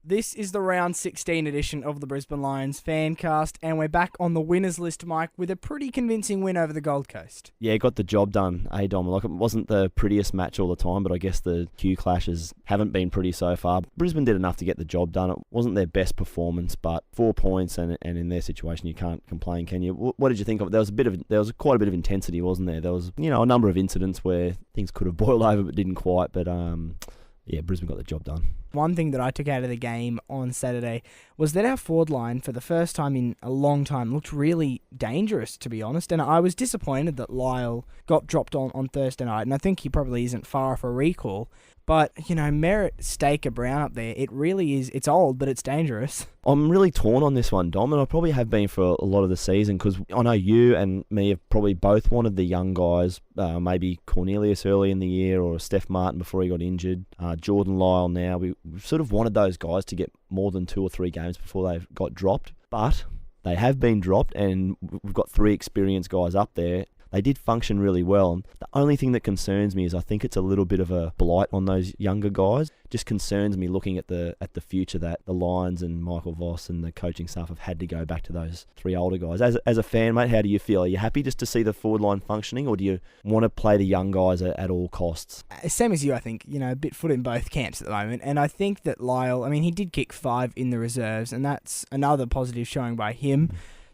This is the round 16 edition of the Brisbane Lions Fancast, and we're back on the winners list, Mike, with a pretty convincing win over the Gold Coast. Yeah, got the job done, Dom. Like, it wasn't the prettiest match all the time, but I guess the Q clashes haven't been pretty so far. Brisbane did enough to get the job done. It wasn't their best performance, but 4 points, and in their situation, you can't complain, can you? What did you think of it? There was quite a bit of intensity, wasn't there? There was, a number of incidents where things could have boiled over, but didn't quite. But yeah, Brisbane got the job done. One thing that I took out of the game on Saturday was that our forward line, for the first time in a long time, looked really dangerous, to be honest. And I was disappointed that Lyle got dropped on Thursday night, and I think he probably isn't far off a recall. But, Merritt, Staker, Brown up there, it really is, it's old, but it's dangerous. I'm really torn on this one, Dom, and I probably have been for a lot of the season, because I know you and me have probably both wanted the young guys, maybe Cornelius early in the year or Steph Martin before he got injured, Jordan Lyle now. We've sort of wanted those guys to get more than 2 or 3 games before they got dropped, but they have been dropped, and we've got 3 experienced guys up there. They did function really well. And the only thing that concerns me is I think it's a little bit of a blight on those younger guys. Just concerns me looking at the future that the Lions and Michael Voss and the coaching staff have had to go back to those 3 older guys. As a fan, mate, how do you feel? Are you happy just to see the forward line functioning, or do you want to play the young guys at all costs? Same as you, I think. A bit foot in both camps at the moment. And I think that Lyle, he did kick 5 in the reserves, and that's another positive showing by him.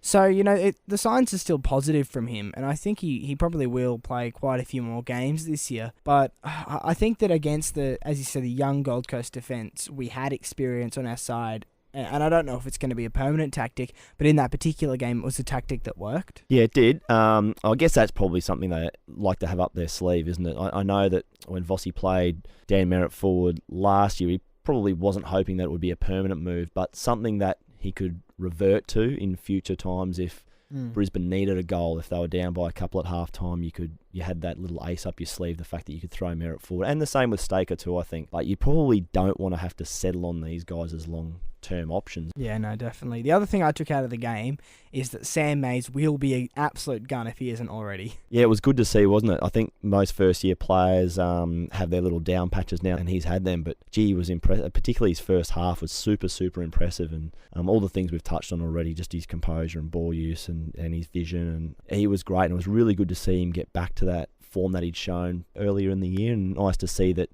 So, the signs are still positive from him, and I think he probably will play quite a few more games this year. But I think that against as you said, the young Gold Coast defence, we had experience on our side, and I don't know if it's going to be a permanent tactic, but in that particular game, it was a tactic that worked. Yeah, it did. I guess that's probably something they like to have up their sleeve, isn't it? I know that when Vossi played Dan Merritt forward last year, he probably wasn't hoping that it would be a permanent move, but something that he could revert to in future times if Brisbane needed a goal. If they were down by a couple at half time, you had that little ace up your sleeve, the fact that you could throw Merritt forward. And the same with Staker too, I think. Like, you probably don't want to have to settle on these guys as long-term options. Yeah, no, definitely. The other thing I took out of the game is that Sam Mays will be an absolute gun if he isn't already. Yeah, it was good to see, wasn't it? I think most first-year players have their little down patches now, and he's had them. But, gee, he was impressive. Particularly his first half was super, super impressive. And all the things we've touched on already, just his composure and ball use and his vision. And he was great, and it was really good to see him get back to that form that he'd shown earlier in the year, and nice to see that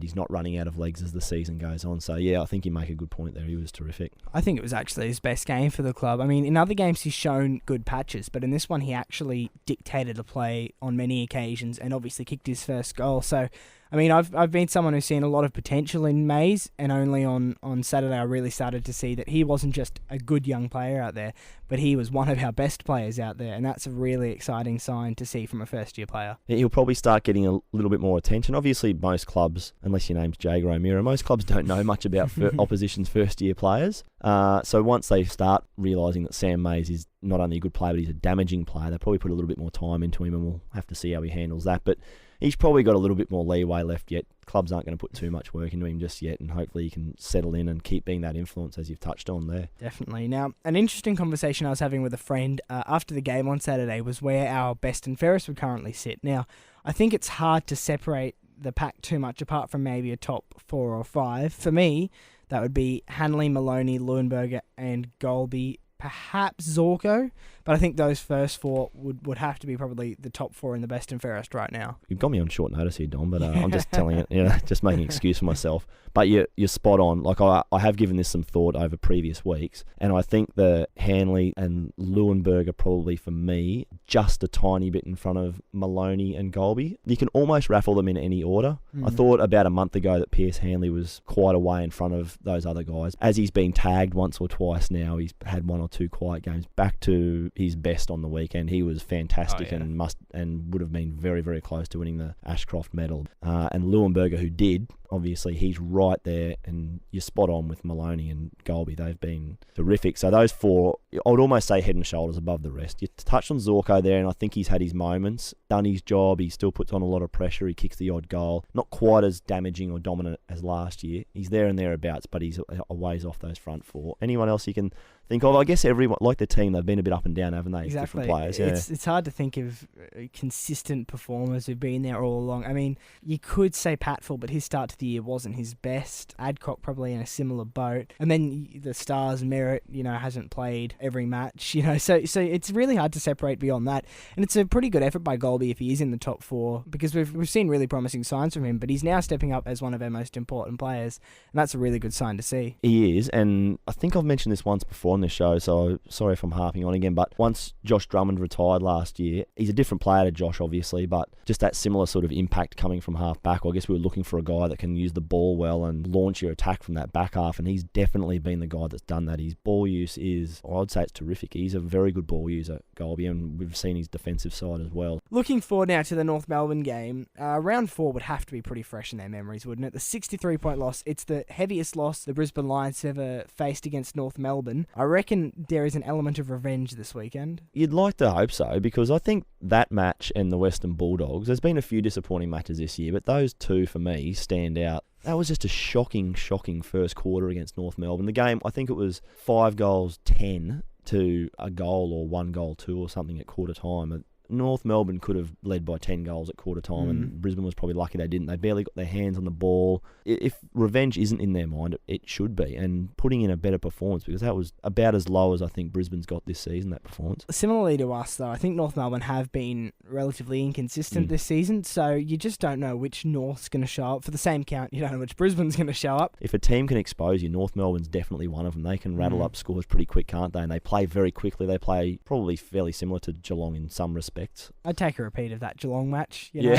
he's not running out of legs as the season goes on. So, yeah, I think you make a good point there. He was terrific. I think it was actually his best game for the club. In other games he's shown good patches, but in this one he actually dictated a play on many occasions and obviously kicked his first goal. So, I've been someone who's seen a lot of potential in Mays, and only on Saturday I really started to see that he wasn't just a good young player out there, but he was one of our best players out there, and that's a really exciting sign to see from a first-year player. Yeah, he'll probably start getting a little bit more attention. Obviously, most clubs, unless your name's Jager O'Meara, most clubs don't know much about opposition's first-year players. So once they start realising that Sam Mays is not only a good player, but he's a damaging player, they'll probably put a little bit more time into him, and we'll have to see how he handles that. But he's probably got a little bit more leeway left yet. Clubs aren't going to put too much work into him just yet, and hopefully he can settle in and keep being that influence as you've touched on there. Definitely. Now, an interesting conversation I was having with a friend after the game on Saturday was where our best and fairest would currently sit. Now, I think it's hard to separate the pack too much apart from maybe a top 4 or 5. For me, that would be Hanley, Maloney, Leuenberger and Golby, perhaps Zorko, but I think those first 4 would have to be probably the top 4 in the best and fairest right now. You've got me on short notice here, Dom, but I'm just telling it, just making an excuse for myself. But you're spot on. Like, I have given this some thought over previous weeks, and I think the Hanley and Leuenberg are probably, for me, just a tiny bit in front of Maloney and Golby. You can almost raffle them in any order. I thought about a month ago that Pierce Hanley was quite a way in front of those other guys. As he's been tagged once or twice now, he's had 1 or 2 quiet games. Back to his best on the weekend. He was fantastic and would have been very, very close to winning the Ashcroft medal. And Leuenberger, who did, obviously he's right there, and you're spot on with Maloney and Golby. They've been terrific. So those 4, I would almost say head and shoulders above the rest. You touched on Zorko there, and I think he's had his moments, done his job. He still puts on a lot of pressure. He kicks the odd goal. Not quite as damaging or dominant as last year. He's there and thereabouts, but he's a ways off those front 4. Anyone else you can think of? I guess everyone, like the team, they've been a bit up and down, haven't they? Exactly. Different players. Yeah. It's hard to think of consistent performers who've been there all along. You could say Patful, but his start to the year wasn't his best. Adcock probably in a similar boat. And then the Stars, Merritt, hasn't played every match, so it's really hard to separate beyond that. And it's a pretty good effort by Golby if he is in the top 4, because we've seen really promising signs from him, but he's now stepping up as one of our most important players, and that's a really good sign to see. He is, and I think I've mentioned this once before on this show, so sorry if I'm harping on again, but once Josh Drummond retired last year, he's a different player to Josh, obviously, but just that similar sort of impact coming from half back. I guess we were looking for a guy that can use the ball well and launch your attack from that back half, and he's definitely been the guy that's done that. His ball use is, I would say it's terrific. He's a very good ball user, Golby, and we've seen his defensive side as well. Looking forward now to the North Melbourne game, round 4 would have to be pretty fresh in their memories, wouldn't it? The 63-point loss, it's the heaviest loss the Brisbane Lions have ever faced against North Melbourne. I reckon there is an element of revenge this weekend. You'd like to hope so, because I think that match and the Western Bulldogs, there's been a few disappointing matches this year, but those two for me stand out. That was just a shocking first quarter against North Melbourne. The game, I think it was 5 goals 10 to a goal or 1 goal 2 or something at quarter time. North Melbourne could have led by 10 goals at quarter time, and Brisbane was probably lucky they didn't. They barely got their hands on the ball. If revenge isn't in their mind, it should be, and putting in a better performance, because that was about as low as I think Brisbane's got this season, that performance. Similarly to us, though, I think North Melbourne have been relatively inconsistent this season, so you just don't know which North's going to show up. For the same count, you don't know which Brisbane's going to show up. If a team can expose you, North Melbourne's definitely one of them. They can rattle up scores pretty quick, can't they? And they play very quickly. They play probably fairly similar to Geelong in some respects. I'd take a repeat of that Geelong match. You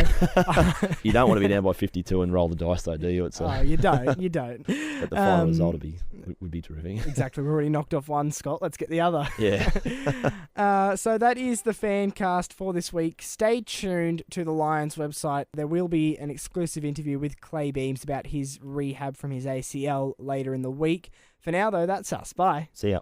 don't want to be down by 52 and roll the dice, though, do you? Oh, you don't. But the final result would be terrific. Exactly. We've already knocked off one, Scott. Let's get the other. Yeah. So that is the Fancast for this week. Stay tuned to the Lions website. There will be an exclusive interview with Clay Beams about his rehab from his ACL later in the week. For now, though, that's us. Bye. See ya.